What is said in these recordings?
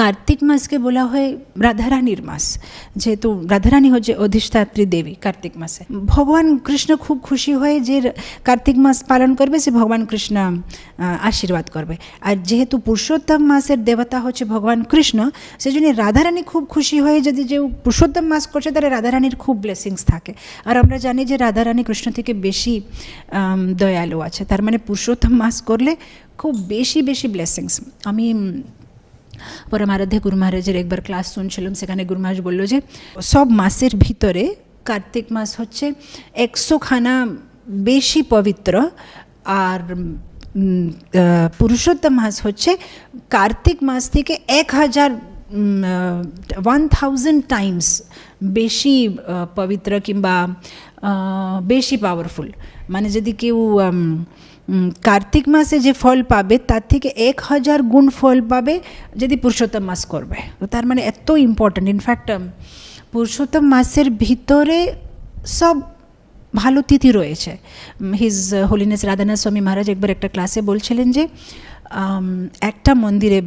কার্তিক মাসকে বলা হয় রাধারানীর মাস, যেহেতু রাধারানী হচ্ছে অধিষ্ঠাত্রী দেবী কার্তিক মাসে। ভগবান কৃষ্ণ খুব খুশি হয়ে যে কার্তিক মাস পালন করবে, সে ভগবান কৃষ্ণ আশীর্বাদ করবে। আর যেহেতু পুরুষোত্তম মাসের দেবতা হচ্ছে ভগবান কৃষ্ণ, সেজন্য রাধারানী খুব খুশি হয়ে যদি যে পুরুষোত্তম মাস করছে তাহলে রাধারানীর খুব ব্লেসিংস থাকে। আর আমরা জানি যে রাধারানী কৃষ্ণ থেকে বেশি দয়ালু আছে, তার মানে পুরুষোত্তম মাস করলে খুব বেশি বেশি ব্লেসিংস। আমি পরমারাধ্যে গুরু মহারাজের একবার ক্লাস শুনছিলাম, সেখানে গুরু মহারাজ বললো যে সব মাসের ভিতরে কার্তিক মাস হচ্ছে 100 খানা বেশি পবিত্র, আর পুরুষোত্তম মাস হচ্ছে কার্তিক মাস থেকে 1000 টাইমস বেশি পবিত্র কিংবা বেশি পাওয়ারফুল। মানে যদি কেউ কার্তিক মাসে যে ফল পাবে তার থেকে 1000 গুণ ফল পাবে যদি পুরুষোত্তম মাস করবে। তো তার মানে এত ইম্পর্ট্যান্ট। ইনফ্যাক্ট পুরুষোত্তম মাসের ভিতরে সব ভালো তিথি রয়েছে। হিজ হোলিনেস রাধানাথ স্বামী মহারাজ একবার একটা ক্লাসে বলছিলেন যে একটা মন্দিরে,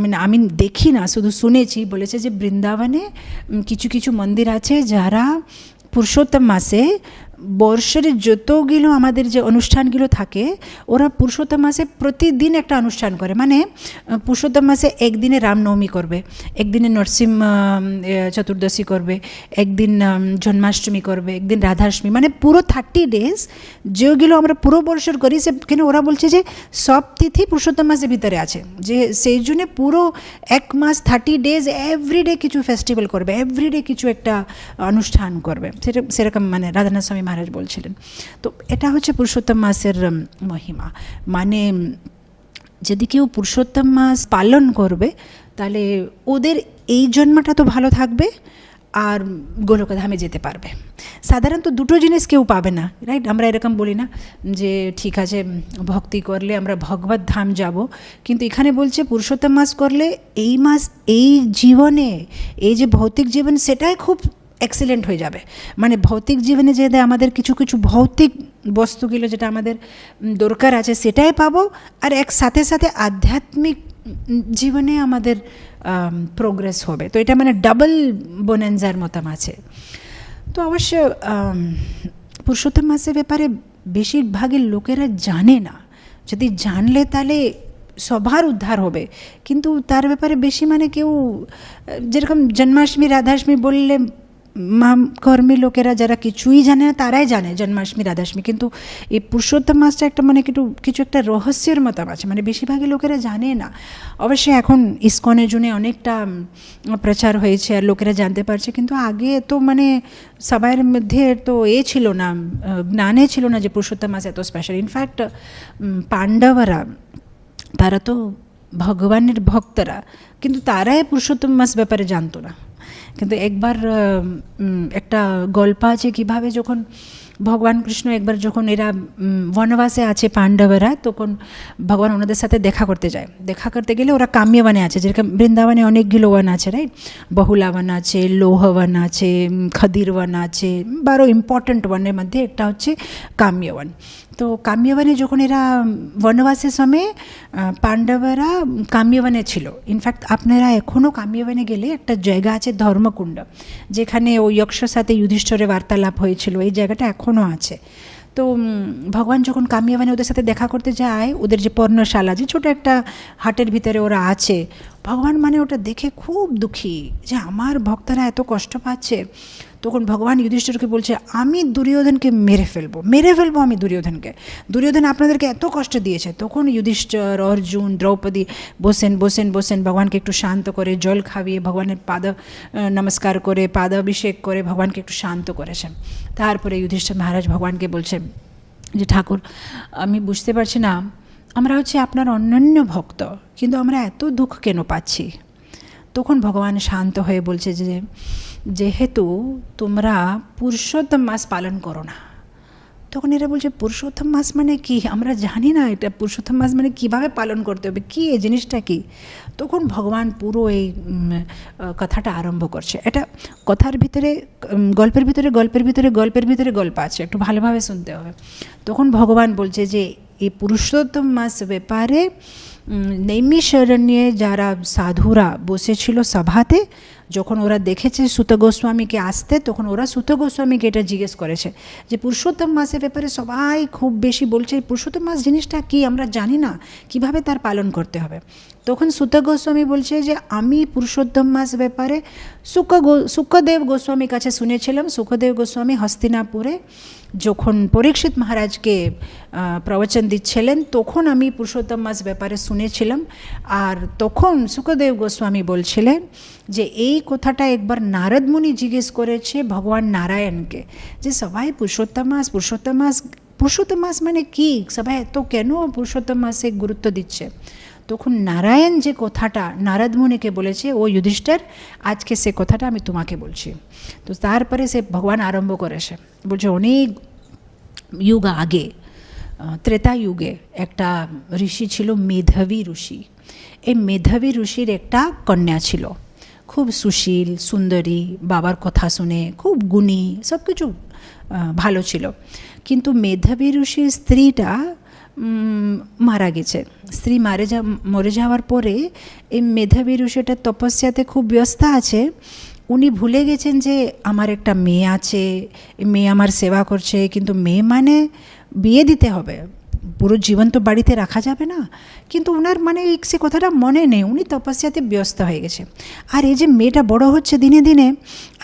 মানে আমি দেখি না, শুধু শুনেছি, বলেছে যে বৃন্দাবনে কিছু কিছু মন্দির আছে যারা পুরুষোত্তম মাসে বর্ষের যতগুলো আমাদের যে অনুষ্ঠানগুলো থাকে ওরা পুরুষোত্তম মাসে প্রতিদিন একটা অনুষ্ঠান করে। মানে পুরুষোত্তম মাসে একদিনে রামনবমী করবে, একদিনে নরসিংহ চতুর্দশী করবে, একদিন জন্মাষ্টমী করবে, একদিন রাধাষ্টমী, মানে পুরো 30 days যেগুলো আমরা পুরো বর্ষর করি সেখানে ওরা বলছে যে সব তিথি পুরুষোত্তম মাসের ভিতরে আছে, যে সেই জন্যে পুরো 1 মাস 30 days এভরিডে কিছু ফেস্টিভ্যাল করবে, এভরিডে কিছু একটা অনুষ্ঠান করবে। সেরকম মানে রাধানাথ স্বামী মহারাজ বলছিলেন। তো এটা হচ্ছে পুরুষোত্তম মাসের মহিমা। মানে যদি কেউ পুরুষোত্তম মাস পালন করবে তাহলে ওদের এই জন্মটা তো ভালো থাকবে আর গোলকধামে যেতে পারবে। সাধারণত দুটো জিনিস কেউ পাবে না, রাইট? আমরা এরকম বলি না যে ঠিক আছে ভক্তি করলে আমরা ভগবত ধাম যাব, কিন্তু এখানে বলছে পুরুষোত্তম মাস করলে এই মাস এই জীবনে, এই যে ভৌতিক জীবন সেটাই খুব এক্সিলেন্ট হয়ে যাবে। মানে ভৌতিক জীবনে যে আমাদের কিছু কিছু ভৌতিক বস্তুগুলো যেটা আমাদের দরকার আছে সেটাই পাবো, আর এক সাথে সাথে আধ্যাত্মিক জীবনে আমাদের প্রোগ্রেস হবে। তো এটা মানে ডাবল বোনান্জার মতন আছে। তো অবশ্য পুরুষোত্তম মাসের ব্যাপারে বেশিরভাগের লোকেরা জানে না। যদি জানলে তাহলে সবার উদ্ধার হবে, কিন্তু তার ব্যাপারে বেশি মানে কেউ, যেরকম জন্মাষ্টমী রাধাষ্টমী বললে কর্মী লোকেরা যারা কিছুই জানে না তারাই জানে জন্মাষ্টমী রাধাষ্টমী, কিন্তু এই পুরুষোত্তম মাসটা একটা মানে কিছু একটা রহস্যের মতো আছে, মানে বেশিরভাগই লোকেরা জানে না। অবশ্যই এখন ইসকনের জন্য অনেকটা প্রচার হয়েছে আর লোকেরা জানতে পারছে, কিন্তু আগে তো মানে সবার মধ্যে তো ছিল না, জ্ঞানে ছিল না যে পুরুষোত্তম মাস এত স্পেশাল। ইনফ্যাক্ট পাণ্ডবরা তারা তো ভগবানের ভক্তরা, কিন্তু তারাই পুরুষোত্তম মাস ব্যাপারে জানতো না। কিন্তু একবার একটা গল্প আছে কীভাবে যখন ভগবান কৃষ্ণ একবার যখন এরা বনবাসে আছে পাণ্ডবরা, তখন ভগবান ওনাদের সাথে দেখা করতে যায়। দেখা করতে গেলে ওরা কাম্যবনে আছে, যেরকম বৃন্দাবনে অনেকগুলো বন আছে, রাইট? বহুলাবন আছে, লৌহবন আছে, খদিরবন আছে, 12 ইম্পর্ট্যান্ট বনের মধ্যে একটা হচ্ছে কাম্যবন। তো কাম্যবনে যখন এরা বনবাসের সময় পাণ্ডবরা কাম্যবনে ছিল। ইনফ্যাক্ট আপনারা এখনও কাম্যবনে গেলে একটা জায়গা আছে ধর্মকুণ্ড, যেখানে ওই যক্ষর সাথে যুধিষ্ঠিরের বার্তালাপ হয়েছিল, এই জায়গাটা এখনও আছে। তো ভগবান যখন কাম্যবনে ওদের সাথে দেখা করতে যায়, ওদের যে পর্ণশালা, যে ছোটো একটা হাটের ভিতরে ওরা আছে, ভগবান মানে ওটা দেখে খুব দুঃখী যে আমার ভক্তরা এত কষ্ট পাচ্ছে। তখন ভগবান যুধিষ্ঠিরকে বলছে, আমি দুর্যোধনকে মেরে ফেলবো আমি দুর্যোধন আপনাদেরকে এত কষ্ট দিয়েছে। তখন যুধিষ্ঠির, অর্জুন, দ্রৌপদী বসেন ভগবানকে একটু শান্ত করে জল খাইয়ে ভগবানের পাদ নমস্কার করে পাদাভিষেক করে ভগবানকে একটু শান্ত করেছেন। তারপরে যুধিষ্ঠির মহারাজ ভগবানকে বলছে যে ঠাকুর, আমি বুঝতে পারছি না, আমরা হচ্ছে আপনার অনন্য ভক্ত, কিন্তু আমরা এত দুঃখ কেন পাচ্ছি? তখন ভগবান শান্ত হয়ে বলছে যে যেহেতু তোমরা পুরুষোত্তম মাস পালন করো না। তখন এরা বলছে পুরুষোত্তম মাস মানে কি? আমরা জানি না এটা পুরুষোত্তম মাস মানে কীভাবে পালন করতে হবে, কী এই জিনিসটা কী? তখন ভগবান পুরো এই কথাটা আরম্ভ করছে। এটা কথার ভিতরে গল্পের ভিতরে গল্প আছে, একটু ভালোভাবে শুনতে হবে। তখন ভগবান বলছে যে এই পুরুষোত্তম মাস ব্যাপারে নৈমিষারণ্যে যারা সাধুরা বসেছিল সভাতে, যখন ওরা দেখেছে সুত গোস্বামীকে আসতে, তখন ওরা সুত গোস্বামীকে এটা জিজ্ঞেস করেছে যে পুরুষোত্তম মাসের ব্যাপারে সবাই খুব বেশি বলছে, পুরুষোত্তম মাস জিনিসটা কি আমরা জানি না, কিভাবে তার পালন করতে হবে। তখন সুত গোস্বামী বলছে যে আমি পুরুষোত্তম মাস ব্যাপারে শুকদেব গোস্বামীর কাছে শুনেছিলাম। শুকদেব গোস্বামী হস্তিনাপুরে যখন পরীক্ষিত মহারাজকে প্রবচন দিচ্ছিলেন, তখন আমি পুরুষোত্তম মাস ব্যাপারে শুনেছিলাম। আর তখন শুকদেব গোস্বামী বলছিলেন যে এই কথাটা একবার নারদ মুনি জিজ্ঞেস করেছে ভগবান নারায়ণকে, যে সবাই পুরুষোত্তম মাস পুরুষোত্তম মাস, পুরুষোত্তম মাস মানে কি, সবাই এত কেন পুরুষোত্তম মাসে গুরুত্ব দিচ্ছে। তখন নারায়ণ যে কথাটা নারদ মুনিকে বলেছে, ও যুধিষ্ঠির আজকে সে কথাটা আমি তোমাকে বলছি। তো তারপরে সে ভগবান আরম্ভ করেছে, বলছে অনেক যুগ আগে ত্রেতা যুগে একটা ঋষি ছিল মেধাবী ঋষি। এই মেধাবী ঋষির একটা কন্যা ছিল, খুব সুশীল সুন্দরী, বাবার কথা শুনে খুব গুণী, সব কিছু ভালো ছিল। কিন্তু মেধাবী ঋষির স্ত্রীটা মারা গেছে। স্ত্রী মরে যাওয়ার পরে এই মেধাবী ঋষিটা তপস্যাতে খুব ব্যস্ত আছে। উনি ভুলে গেছেন যে আমার একটা মেয়ে আছে, মেয়ে আমার সেবা করছে, কিন্তু মেয়ে মানে বিয়ে দিতে হবে, পুরো জীবন তো বাড়িতে রাখা যাবে না। কিন্তু ওনার মানে সে কথাটা মনে নেই, উনি তপস্যাতে ব্যস্ত হয়ে গেছে। আর এই যে মেয়েটা বড় হচ্ছে দিনে দিনে,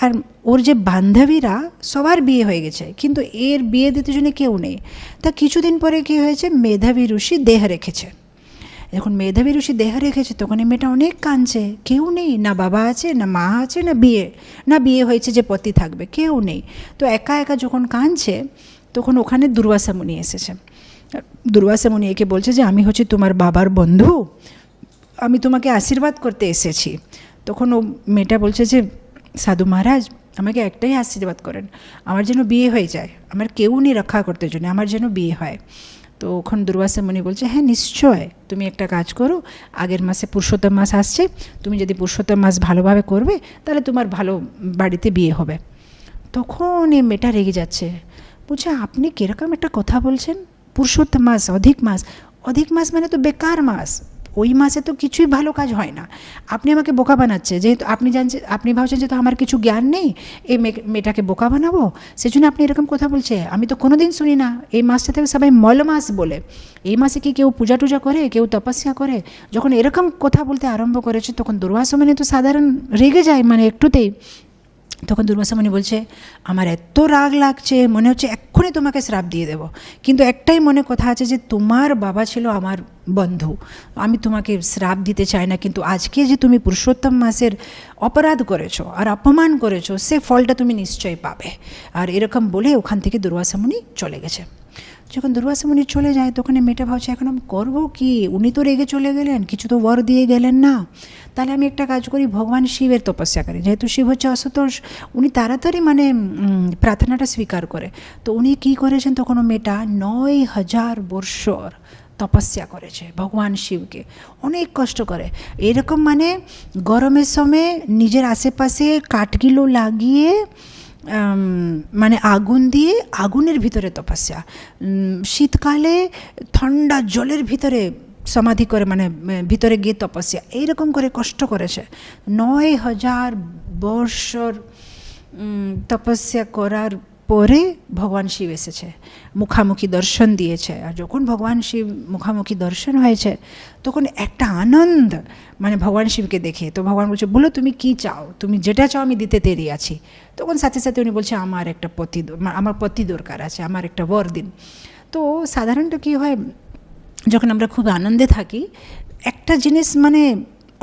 আর ওর যে বান্ধবীরা সবার বিয়ে হয়ে গেছে, কিন্তু এর বিয়ে দিতে জন্য কেউ নেই। তা কিছুদিন পরে কী হয়েছে, মেধাবী ঋষি দেহ রেখেছে। যখন মেধাবী ঋষি দেহ রেখেছে তখন এই মেয়েটা অনেক কাঁদছে, কেউ নেই, না বাবা আছে না মা আছে না বিয়ে হয়েছে যে পতি থাকবে, কেউ নেই। তো একা একা যখন কাঁদছে তখন ওখানে দুর্বাসা মুনি এসেছে। দুর্বাসা মুনি একে বলছে যে আমি হচ্ছে তোমার বাবার বন্ধু, আমি তোমাকে আশীর্বাদ করতে এসেছি। তখন ও মেয়েটা বলছে যে সাধু মহারাজ আমাকে একটাই আশীর্বাদ করেন, আমার যেন বিয়ে হয়ে যায়, আমার কেউ নেই রক্ষা করতে জন্য, আমার যেন বিয়ে হয়। তো ওখানে দুর্বাসা মুনি বলছে হ্যাঁ নিশ্চয়, তুমি একটা কাজ করো, আগের মাসে পুরুষোত্তম মাস আসছে, তুমি যদি পুরুষোত্তম মাস ভালোভাবে করবে তাহলে তোমার ভালো বাড়িতে বিয়ে হবে। তখন এই মেয়েটা রেগে যাচ্ছে, বলছে আপনি কীরকম একটা কথা বলছেন, পুরুষোত্তম মাস অধিক মাস মানে তো বেকার মাস, ওই মাসে তো কিছুই ভালো কাজ হয় না। আপনি আমাকে বোকা বানাচ্ছে, যেহেতু আপনি ভাবছেন যে তো আমার কিছু জ্ঞান নেই, এই মেয়েটাকে বোকা বানাবো, সেজন্য আপনি এরকম কথা বলছে। আমি তো কোনোদিন শুনি না এই মাসটাতে সবাই মল মাস বলে, এই মাসে কি কেউ পূজা টুজা করে, কেউ তপস্যা করে। যখন এরকম কথা বলতে আরম্ভ করেছে তখন দুর্বাসা মুনি তো সাধারণ রেগে যায়, মানে একটুতেই। তখন দুর্বাসা মুনি বলছে আমার এত রাগ লাগছে, মনে হচ্ছে এক্ষুনি তোমাকে শ্রাপ দিয়ে দেব, কিন্তু একটাই মনে কথা আছে যে তোমার বাবা ছিল আমার বন্ধু, আমি তোমাকে শ্রাপ দিতে চাই না, কিন্তু আজকে যে তুমি পুরুষোত্তম মাসের অপরাধ করেছো আর অপমান করেছো, সে ফলটা তুমি নিশ্চয়ই পাবে। আর এরকম বলে ওখান থেকে দুর্বাসা মুনি চলে গেছে। যখন দুর্বাসা মুনি চলে যায় তখন মেয়েটা ভাবছে এখন আমি করবো কি, উনি তো রেগে চলে গেলেন, কিছু তো বর দিয়ে গেলেন না, তাহলে আমি একটা কাজ করি, ভগবান শিবের তপস্যা করি, যেহেতু শিব হচ্ছে অসতোষ, উনি তাড়াতাড়ি মানে প্রার্থনাটা স্বীকার করে। তো উনি কী করেছেন, তখন মেয়েটা ৯,০০০ বৎসর তপস্যা করেছে ভগবান শিবকে, অনেক কষ্ট করে। এরকম মানে গরমের সময় নিজের আশেপাশে কাঠগুলো লাগিয়ে মানে আগুন দিয়ে আগুনের ভিতরে তপস্যা, শীতকালে ঠান্ডা জলের ভিতরে সমাধি করে, মানে ভিতরে গিয়ে তপস্যা, এইরকম করে কষ্ট করেছে। ৯,০০০ বৎসর তপস্যা করার পরে ভগবান শিব এসেছে, মুখামুখি দর্শন দিয়েছে। আর যখন ভগবান শিব মুখামুখি দর্শন হয়েছে তখন একটা আনন্দ, মানে ভগবান শিবকে দেখে। তো ভগবান বলছে বলো তুমি কি চাও, তুমি যেটা চাও আমি দিতে তৈরি আছি। তখন সাথে সাথে উনি বলছে আমার একটা আমার পতি দরকার আছে, আমার একটা বর দিন। তো সাধারণত কী হয়, যখন আমরা খুব আনন্দে থাকি একটা জিনিস মানে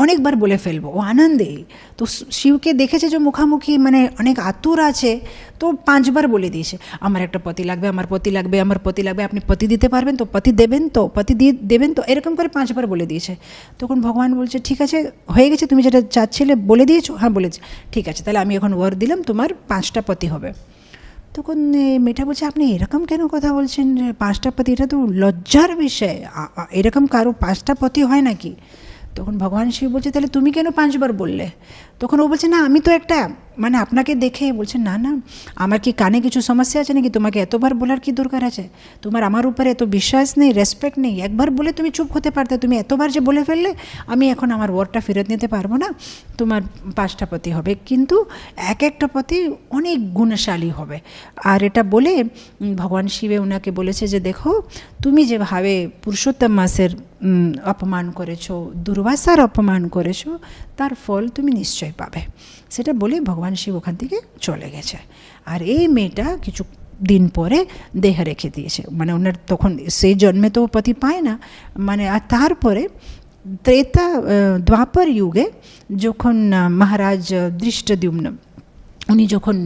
অনেকবার বলে ফেলবো, ও আনন্দেই। তো শিবকে দেখেছে যে মুখামুখি মানে অনেক আতুর আছে, তো 5 বার বলে দিয়েছে আমার একটা পতি লাগবে, আমার পতি লাগবে, আমার পতি লাগবে, আপনি পতি দিতে পারবেন তো, পতি দেবেন তো, পতি দিয়ে দেবেন তো, এরকম করে 5 বার বলে দিয়েছে। তখন ভগবান বলছে ঠিক আছে হয়ে গেছে, তুমি যেটা চাচ্ছিলে বলে দিয়েছো, হ্যাঁ বলেছে, ঠিক আছে তাহলে আমি এখন ওয়ার দিলাম, তোমার 5টা পতি হবে। তখন মেয়েটা বলছে আপনি এরকম কেন কথা বলছেন, 5টা পতি, এটা তো লজ্জার বিষয়, এরকম কারো 5টা পতি হয় নাকি। তখন ভগবান শিব বলছে তাহলে তুমি কেন 5 বার বললে। তখন ও বলছে না আমি তো একটা মানে আপনাকে দেখে বলছে না না আমার কি কানে কিছু সমস্যা আছে নাকি, তোমাকে এতবার বলার কি দরকার আছে, তোমার আমার উপরে এত বিশ্বাস নেই, রেসপেক্ট নেই, একবার বলে তুমি চুপ হতে পারতে, তুমি এতবার যে বলে ফেললে আমি এখন আমার ওয়ার্ডটা ফেরত নিতে পারবো না, তোমার 5টা পতি হবে, কিন্তু এক একটা পতি অনেক গুণশালী হবে। আর এটা বলে ভগবান শিবে ওনাকে বলেছে যে দেখো তুমি যেভাবে পুরুষোত্তম মাসের অপমান করেছো, দুর্বাসার অপমান করেছো, তার ফল তুমি নিশ্চয় পাবে। সেটা বলে ভগবান শিব ওখান থেকে চলে গেছে। আর এই মেয়েটা কিছু দিন পরে দেহ রেখে দিয়েছে, মানে ওনার তখন সেই জন্মে তো পতি পায় না, মানে আর তারপরে ত্রেতা দ্বাপর যুগে যখন মহারাজ দৃষ্টদ্যুম্ন উনি যখন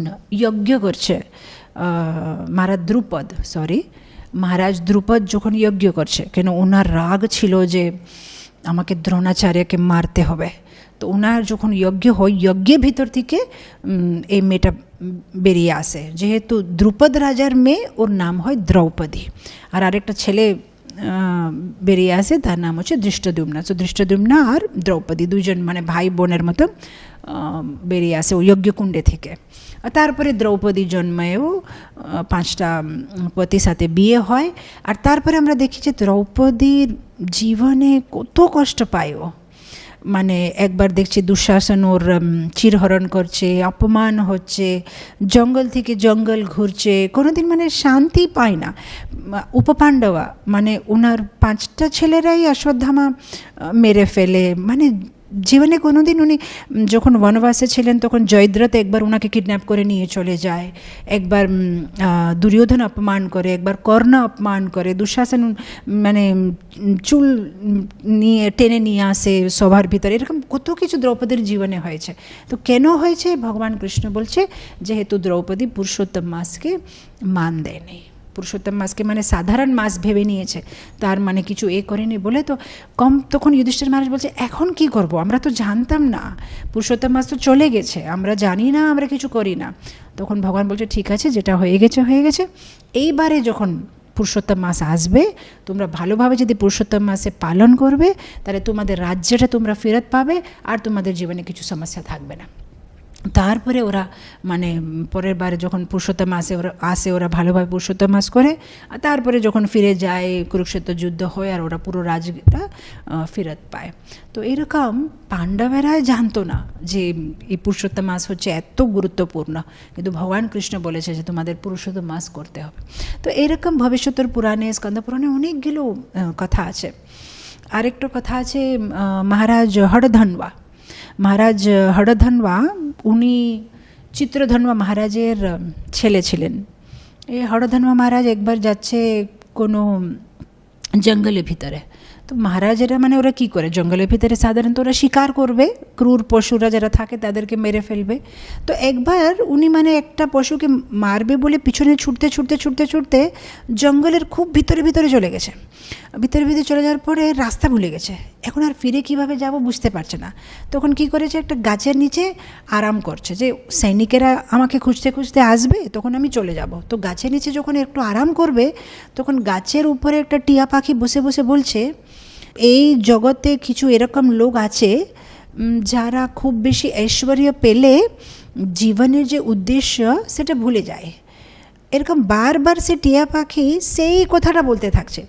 যজ্ঞ করছে, মহারাজ দ্রুপদ যখন যজ্ঞ করছে, কেন ওনার রাগ ছিল যে আমাকে দ্রোণাচার্যকে মারতে হবে, তো ওনার যখন যজ্ঞ হয় যজ্ঞের ভিতর থেকে এই মেয়েটা বেরিয়ে আসে, যেহেতু দ্রুপদ রাজার মেয়ে, ওর নাম হয় দ্রৌপদী, আর আরেকটা ছেলে বেরিয়ে আসে তার নাম হচ্ছে দৃষ্টদ্যুম্ন। তো দৃষ্টদ্যুম্ন আর দ্রৌপদী দুজন মানে ভাই বোনের মতো বেরিয়ে আসে ওই যজ্ঞকুণ্ডে থেকে। তারপরে দ্রৌপদী জন্মেও 5টা পতির সাথে বিয়ে হয়। আর তারপরে আমরা দেখি যে দ্রৌপদীর জীবনে কত কষ্ট পায় ও, মানে একবার দেখছি দুঃশাসন ওর চিরহরণ করছে, অপমান হচ্ছে, জঙ্গল থেকে জঙ্গল ঘুরছে, কোনোদিন মানে শান্তি পায় না। উপপাণ্ডবা মানে ওনার 5টা ছেলেরাই অশ্বত্থামা মেরে ফেলে, মানে জীবনে কোনোদিন উনি যখন বনবাসে ছিলেন তখন জয়দ্রথ একবার ওনাকে কিডন্যাপ করে নিয়ে চলে যায়, একবার দুর্যোধন অপমান করে, একবার কর্ণ অপমান করে, দুঃশাসন মানে চুল নিয়ে টেনে নিয়ে আসে সভার ভিতরে, এরকম কত কিছু দ্রৌপদীর জীবনে হয়েছে। তো কেন হয়েছে ভগবান কৃষ্ণ বলছে যেহেতু দ্রৌপদী পুরুষোত্তম মাসকে মান দেয়নি, পুরুষোত্তম মাসকে মানে সাধারণ মাস ভেবে নিয়েছে, তার মানে কিছু করেনি বলে। তো তখন যুধিষ্ঠির মহারাজ বলছে এখন কি করব, আমরা তো জানতাম না, পুরুষোত্তম মাস তো চলে গেছে, আমরা জানি না, আমরা কিছু করি না। তখন ভগবান বলছে ঠিক আছে, যেটা হয়ে গেছে হয়ে গেছে, এইবারে যখন পুরুষোত্তম মাস আসবে তোমরা ভালোভাবে যদি পুরুষোত্তম মাসে পালন করবে তাহলে তোমাদের রাজ্যটা তোমরা ফেরত পাবে আর তোমাদের জীবনে কিছু সমস্যা থাকবে না। তারপরে ওরা মানে পরের বারে যখন পুরুষোত্তম আসে ওরা ভালোভাবে পুরুষোত্তম মাস করে, আর তারপরে যখন ফিরে যায় কুরুক্ষেত্র যুদ্ধ হয় আর ওরা পুরো রাজ্যটা ফেরত পায়। তো এরকম পাণ্ডবেরাই জানতো না যে এই পুরুষোত্তম মাস হচ্ছে এত গুরুত্বপূর্ণ, কিন্তু ভগবান কৃষ্ণ বলেছে যে তোমাদের পুরুষোত্তম মাস করতে হবে। তো এরকম ভবিষ্যতের পুরাণে স্কন্দ পুরাণে অনেকগুলো কথা আছে। আরেকটা কথা আছে মহারাজ হরধন্বা উনি চিত্রধন্বা মহারাজের ছেলে ছিলেন। এই হরধন্বা মহারাজ একবার যাচ্ছে কোনো জঙ্গলের ভিতরে, তো মহারাজেরা মানে ওরা কী করে জঙ্গলের ভিতরে সাধারণত ওরা শিকার করবে, ক্রূর পশুরা যারা থাকে তাদেরকে মেরে ফেলবে। তো একবার উনি মানে একটা পশুকে মারবে বলে পিছনে ছুটতে ছুটতে ছুটতে ছুটতে জঙ্গলের খুব ভিতরে চলে গেছে। ভিতরে চলে যাওয়ার পরে রাস্তা ভুলে গেছে, এখন আর ফিরে কিভাবে যাব বুঝতে পারছে না। তখন কি করেছে, একটা গাছের নিচে আরাম করছে যে সৈনিকেরা আমাকে খুঁজতে খুঁজতে আসবে তখন আমি চলে যাব। তো গাছের নিচে যখন একটু আরাম করবে তখন গাছের উপরে একটা টিয়া পাখি বসে বসে বলছে এই জগতে কিছু এরকম লোক আছে যারা খুব বেশি ঐশ্বর্য পেলে জীবনের যে উদ্দেশ্য সেটা ভুলে যায়। এরকম বারবার সে টিয়া পাখি সেই কথাটা বলতে থাকছে,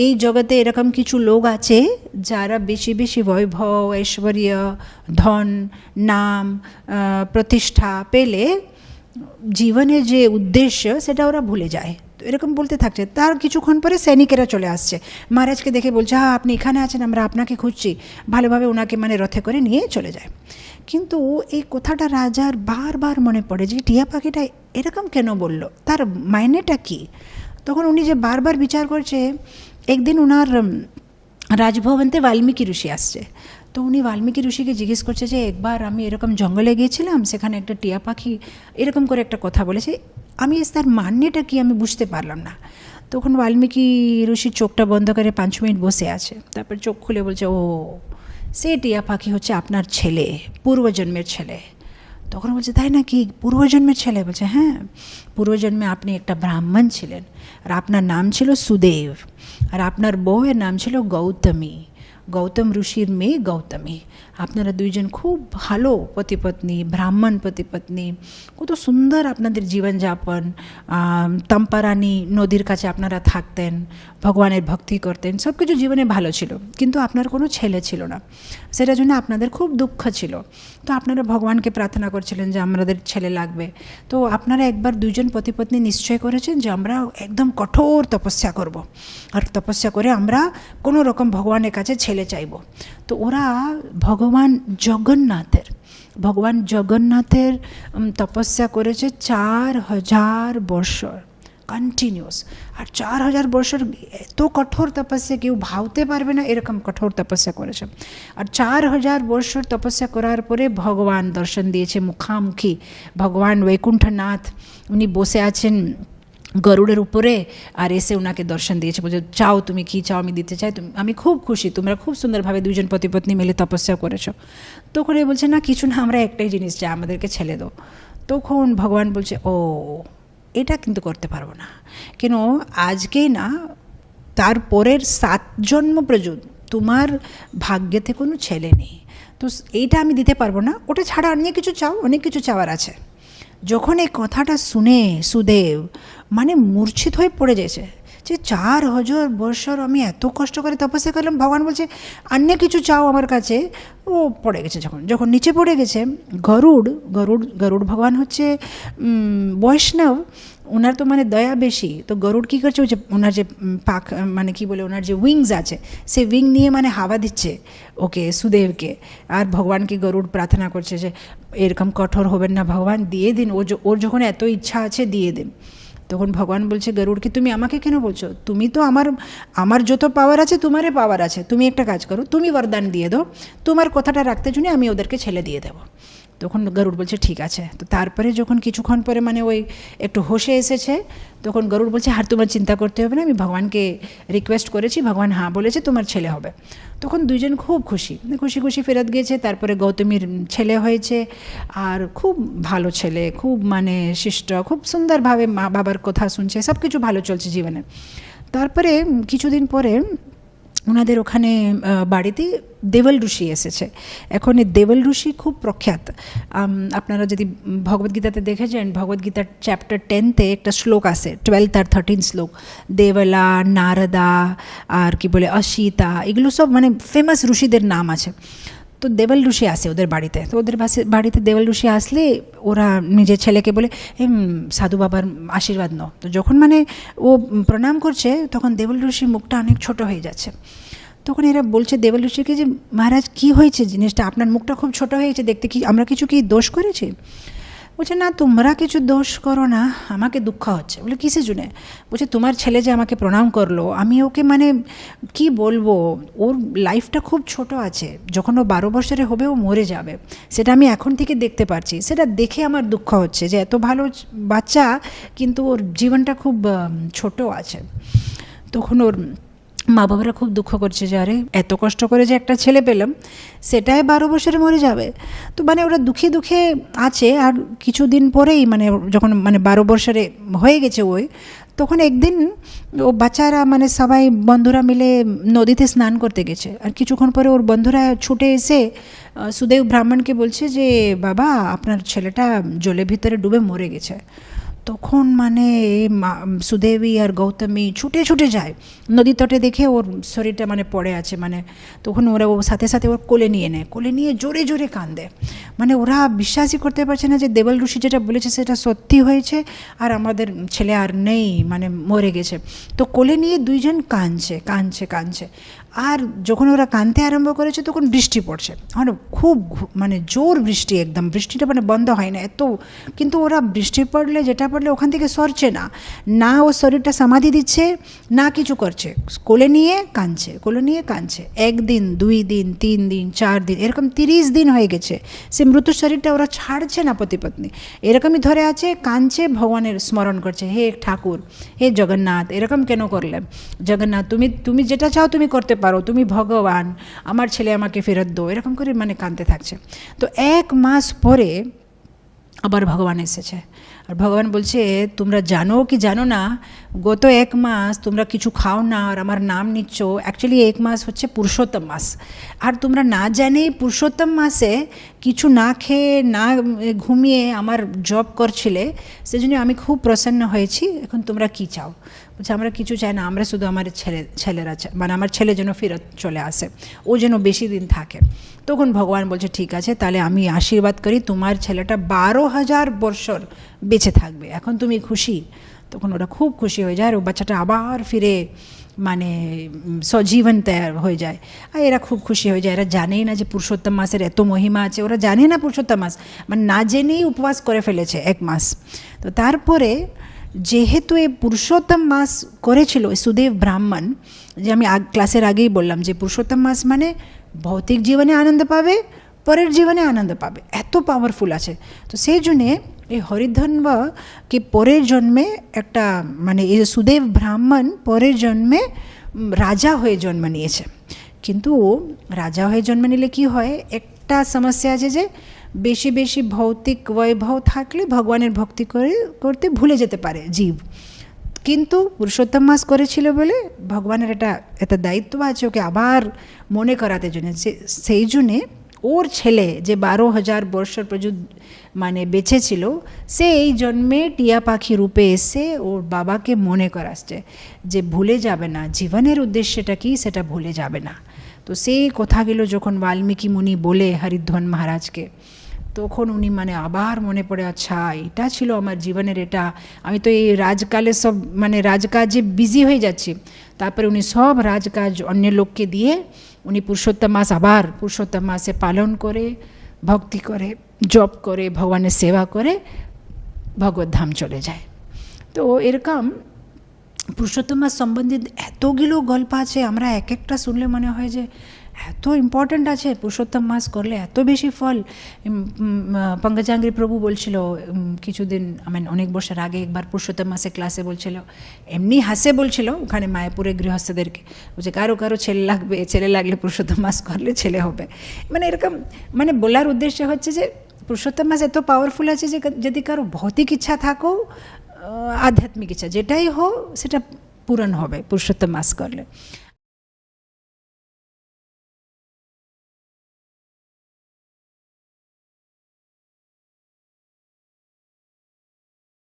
এই জগতে এরকম কিছু লোক আছে যারা বেশি বেশি বৈভব, ঐশ্বর্য, ধন, নাম, প্রতিষ্ঠা পেলে জীবনের যে উদ্দেশ্য সেটা ওরা ভুলে যায়। তো এরকম বলতে থাকছে। তার কিছুক্ষণ পরে সৈনিকেরা চলে আসছে, মহারাজকে দেখে বলছে হ্যাঁ আপনি এখানে আছেন, আমরা আপনাকে খুঁজছি, ভালোভাবে ওনাকে মানে রথে করে নিয়ে চলে যায়। কিন্তু এই কথাটা রাজার বারবার মনে পড়ে যে টিয়া পাখিটা এরকম কেন বলল, তার মাইনেটা কী। তখন উনি যে বারবার বিচার করছে, একদিন ওনার রাজভবনতে বাল্মীকি ঋষি আসছে। তো উনি বাল্মীকি ঋষিকে জিজ্ঞেস করছে যে একবার আমি এরকম জঙ্গলে গিয়েছিলাম, সেখানে একটা টিয়া পাখি এরকম করে একটা কথা বলেছে, আমি তার মান্যটা কি আমি বুঝতে পারলাম না। তখন বাল্মীকি ঋষির চোখটা বন্ধ করে 5 মিনিট বসে আছে, তারপর চোখ খুলে বলছে ও সে টিয়া পাখি হচ্ছে আপনার ছেলে, পূর্বজন্মের ছেলে। তখন বলছে তাই নাকি, পূর্বজন্মের ছেলে? বলছে হ্যাঁ, পূর্বজন্মে আপনি একটা ব্রাহ্মণ ছিলেন আর আপনার নাম ছিল সুদেব, আর আপনার বউয়ের নাম ছিল গৌতমী, গৌতম ঋষির মেয়ে গৌতমী। আপনারা দুইজন খুব ভালো পতিপত্নী, ব্রাহ্মণ পতিপত্নী, কত সুন্দর আপনাদের জীবনযাপন। তাম্পারানি নদীর কাছে আপনারা থাকতেন, ভগবানের ভক্তি করতেন, সব কিছু জীবনে ভালো ছিল, কিন্তু আপনার কোনো ছেলে ছিল না। সেটার জন্য আপনাদের খুব দুঃখ ছিল। তো আপনারা ভগবানকে প্রার্থনা করছিলেন যে আমাদের ছেলে লাগবে। তো আপনারা একবার দুইজন পতিপত্নী নিশ্চয় করেছেন যে আমরা একদম কঠোর তপস্যা করব, আর তপস্যা করে আমরা কোনো রকম ভগবানের কাছে ছেলে চাইব। তো ওরা ভগবান জগন্নাথের তপস্যা করেছে 4000 বছর কন্টিনিউস। আর 4000 বছর এত কঠোর তপস্যা কেউ ভাবতে পারবে না, এরকম কঠোর তপস্যা করেছে। আর 4000 বছর তপস্যা করার পরে ভগবান দর্শন দিয়েছে মুখামুখি। ভগবান বৈকুণ্ঠনাথ উনি বসে আছেন গরুড়ের উপরে, আর এসে ওনাকে দর্শন দিয়েছে, বলছে চাও তুমি কী চাও আমি দিতে চাই, আমি খুব খুশি, তোমরা খুব সুন্দরভাবে দুজন পতিপত্নী মিলে তপস্যা করেছো। তখন বলছে না কিছু না, আমরা একটাই জিনিস চাই, আমাদেরকে ছেলে দাও। তখন ভগবান বলছে ও এটা কিন্তু করতে পারবো না, কেন আজকেই না, তার পরের 7 জন্ম পর্যন্ত তোমার ভাগ্যেতে কোনো ছেলে নেই, তো এইটা আমি দিতে পারবো না, ওটা ছাড়া অনেক কিছু চাও, অনেক কিছু চাওয়ার আছে। যখন এই কথাটা শুনে সুদেব মানে মূর্ছিত হয়ে পড়ে গেছে যে 4000 বছর আমি এত কষ্ট করে তপস্যা করলাম, ভগবান বলছে অন্য কিছু চাও আমার কাছে। ও পড়ে গেছে, যখন নিচে পড়ে গেছে, গরুড় ভগবান হচ্ছে বৈষ্ণব, ওনার তো মানে দয়া বেশি। তো গরুড় কী করছে, ওনার যে পাখ মানে কি বলে ওনার যে উইংস আছে, সে উইং নিয়ে মানে হাওয়া দিচ্ছে ওকে সুদেবকে। আর ভগবানকে গরুড় প্রার্থনা করছে যে এরকম কঠোর হবেন না ভগবান, দিয়ে দিন, ওর যখন এত ইচ্ছা আছে দিয়ে দিন। তখন ভগবান বলছে গরুড়কে তুমি আমাকে কেন বলছো, তুমি তো আমার যত পাওয়ার আছে তোমারই পাওয়ার আছে, তুমি একটা কাজ করো, তুমি বরদান দিয়ে দাও, তোমার কথাটা রাখতে জন্য আমি ওদেরকে ছেলে দিয়ে দেবো। তখন গরুড় বলছে ঠিক আছে। তো তারপরে যখন কিছুক্ষণ পরে মানে ওই একটু হোশে এসেছে, তখন গরুড় বলছে আর তোমার চিন্তা করতে হবে না, আমি ভগবানকে রিকোয়েস্ট করেছি, ভগবান হ্যাঁ বলেছে, তোমার ছেলে হবে। তখন দুইজন খুব খুশি ফেরত গিয়েছে। তারপরে গৌতমীর ছেলে হয়েছে, আর খুব ভালো ছেলে, খুব মানে শিষ্ট, খুব সুন্দরভাবে মা বাবার কথা শুনছে, সব কিছু ভালো চলছে জীবনে। তারপরে কিছুদিন পরে ওনাদের ওখানে বাড়িতে দেবল ঋষি এসেছে। এখন এই দেবল ঋষি খুব প্রখ্যাত। আপনারা যদি ভগবদ্গীতাতে দেখেছেন, ভগবদ্গীতার চ্যাপ্টার 10-তে একটা শ্লোক আছে, 12 আর 13 শ্লোক, দেবলা, নারদা আর কি বলে অসিতা, এগুলো সব মানে ফেমাস ঋষিদের নাম আছে। তো দেবল ঋষি আসে ওদের বাড়িতে। তো ওদের বাড়িতে দেবল ঋষি আসলে ওরা নিজের ছেলেকে বলে সাধু বাবার আশীর্বাদ নাও। তো যখন মানে ও প্রণাম করছে, তখন দেবল ঋষির মুখটা অনেক ছোট হয়ে যাচ্ছে। তখন এরা বলছে দেবল ঋষিকে যে মহারাজ কী হয়েছে, জিনিসটা আপনার মুখটা খুব ছোট হয়ে গেছে দেখতে, কি আমরা কিছু কি দোষ করেছি? বলছে না তোমরা কিছু দোষ করো না, আমাকে দুঃখ হচ্ছে। বলে কিসের জন্যে? বলছে তোমার ছেলে যে আমাকে প্রণাম করলো, আমি ওকে মানে কি বলবো, ওর লাইফটা খুব ছোট আছে, যখন ও 12 বছরে হবে ও মরে যাবে, সেটা আমি এখন থেকে দেখতে পারছি, সেটা দেখে আমার দুঃখ হচ্ছে যে এত ভালো বাচ্চা কিন্তু ওর জীবনটা খুব ছোট আছে। তখন ওর মা বাবারা খুব দুঃখ করছে যে আরে এত কষ্ট করে যে একটা ছেলে পেলাম, সেটাই 12 বছরে মরে যাবে। তো মানে ওরা দুঃখে আছে। আর কিছুদিন পরেই মানে যখন মানে 12 বছরে হয়ে গেছে তখন একদিন ও বাচ্চারা মানে সবাই বন্ধুরা মিলে নদীতে স্নান করতে গেছে। আর কিছুক্ষণ পরে ওর বন্ধুরা ছুটে এসে সুদেব ব্রাহ্মণকে বলছে যে বাবা আপনার ছেলেটা জলের ভিতরে ডুবে মরে গেছে। তখন মানে সুদেবী আর গৌতমী ছুটে যায় নদীর তটে, দেখে ওর শরীরটা মানে পড়ে আছে, মানে তখন ওরা ওর সাথে ওর কোলে নিয়ে জোরে কাঁদে। মানে ওরা বিশ্বাসই করতে পারছে না যে দেবল ঋষি যেটা বলেছে সেটা সত্যি হয়েছে, আর আমাদের ছেলে আর নেই, মানে মরে গেছে। তো কোলে নিয়ে দুইজন কাঁদছে। আর যখন ওরা কাঁদতে আরম্ভ করেছে তখন বৃষ্টি পড়ছে, মানে খুব মানে জোর বৃষ্টি, একদম বৃষ্টিটা মানে বন্ধ হয় না এত। কিন্তু ওরা বৃষ্টি পড়লে ওখান থেকে সরছে না, ও শরীরটা সমাধি দিচ্ছে না, কিছু করছে, কোলে নিয়ে কাঁদছে। 1 দিন 2 দিন 3 দিন 4 দিন এরকম 30 দিন হয়ে গেছে। সে মৃত শরীরটা ওরা ছাড়ছে না, পতিপত্নী এরকমই ধরে আছে, কাঁদছে, ভগবানের স্মরণ করছে, হে ঠাকুর, হে জগন্নাথ, এরকম কেন করলেন? জগন্নাথ তুমি যেটা চাও তুমি করতে পারো, তুমি ভগবান, আমার ছেলে আমাকে ফেরত দাও, এরকম করে মানে কাঁদতে থাকছে। তো 1 মাস পরে আবার ভগবান এসেছে। আর ভগবান বলছে তোমরা জানো কি জানো না, গত 1 মাস তোমরা কিছু খাও না আর আমার নাম নিচ্ছ। অ্যাকচুয়ালি 1 মাস হচ্ছে পুরুষোত্তম মাস, আর তোমরা না জানে পুরুষোত্তম মাসে কিছু না খেয়ে না ঘুমিয়ে আমার জব করছিলে, সেজন্য আমি খুব প্রসন্ন হয়েছি। এখন তোমরা কি চাও? বলছে আমরা কিছু চাই না, আমরা শুধু আমার ছেলেরা মানে আমার ছেলে যেন ফেরত চলে আসে, ও যেন বেশি দিন থাকে। তখন ভগবান বলছে ঠিক আছে, তাহলে আমি আশীর্বাদ করি তোমার ছেলেটা 12,000 বছর বেঁচে থাকবে, এখন তুমি খুশি? তখন ওরা খুব খুশি হয়ে যায়, আর ও বাচ্চাটা আবার ফিরে মানে সজীবন তৈয়ার হয়ে যায়। আর এরা খুব খুশি হয়ে যায়। এরা জানেই না যে পুরুষোত্তম মাসের এত মহিমা আছে, ওরা জানে না পুরুষোত্তম মাস, মানে না জেনেই উপবাস করে ফেলেছে 1 মাস। তো তারপরে যেহেতু এই পুরুষোত্তম মাস করেছিল সুদেব ব্রাহ্মণ, যে আমি ক্লাসের আগেই বললাম যে পুরুষোত্তম মাস মানে ভৌতিক জীবনে আনন্দ পাবে, পরের জীবনে আনন্দ পাবে, এত পাওয়ারফুল আছে। তো সেই জন্যে এই হরিধন্ব কি পরের জন্মে একটা মানে এই সুদেব ব্রাহ্মণ পরের জন্মে রাজা হয়ে জন্ম নিয়েছে। কিন্তু রাজা হয়ে জন্ম নিলে কি হয়, একটা সমস্যা আছে যে বেশি বেশি ভৌতিক বৈভব থাকলে ভগবানের ভক্তি করতে ভুলে যেতে পারে জীব। কিন্তু পুরুষোত্তম মাস করেছিল বলে ভগবানের এটা দায়িত্ব আছে ওকে আবার মনে করাতে জন্য। সেই জন্যে ওর ছেলে যে 12,000 বছর পর্যন্ত মানে বেঁচে ছিল, সে এই জন্মে টিয়া পাখি রূপে এসে ওর বাবাকে মনে করাচ্ছে যে ভুলে যাবে না, জীবনের উদ্দেশ্যটা কি সেটা ভুলে যাবে না। তো সেই কথাগুলো যখন বাল্মীকি মুনি বলে হরিধ্বন মহারাজকে, তখন উনি মানে আবার মনে পড়ে, আচ্ছা এটা ছিল আমার জীবনের, এটা আমি তো এই রাজকালে সব মানে রাজকাজে বিজি হয়ে যাচ্ছি। তারপরে উনি সব রাজকাজ অন্য লোককে দিয়ে উনি পুরুষোত্তম মাস আবার পুরুষোত্তম মাসে পালন করে ভক্তি করে জপ করে ভগবানের সেবা করে ভগবত ধাম চলে যায়। তো এরকম পুরুষোত্তম মাস সম্বন্ধিত এতগুলো গল্প আছে, আমরা এক একটা শুনলে মনে হয় যে এত ইম্পর্ট্যান্ট আছে, পুরুষোত্তম মাস করলে এত বেশি ফল। পঙ্কজাঙ্গি প্রভু বলছিল কিছুদিন, মানে অনেক বছর আগে একবার পুরুষোত্তম মাসে ক্লাসে বলছিল, এমনি হাসে বলছিল ওখানে মায়াপুরে গৃহস্থদেরকে, বলছে কারো কারো ছেলে লাগবে, ছেলে লাগলে পুরুষোত্তম মাস করলে ছেলে হবে। মানে এরকম মানে বলার উদ্দেশ্য হচ্ছে যে পুরুষোত্তম মাস এত পাওয়ারফুল আছে যে যদি কারো ভৌতিক ইচ্ছা থাকো, আধ্যাত্মিক ইচ্ছা যেটাই হোক সেটা পূরণ হবে পুরুষোত্তম মাস করলে।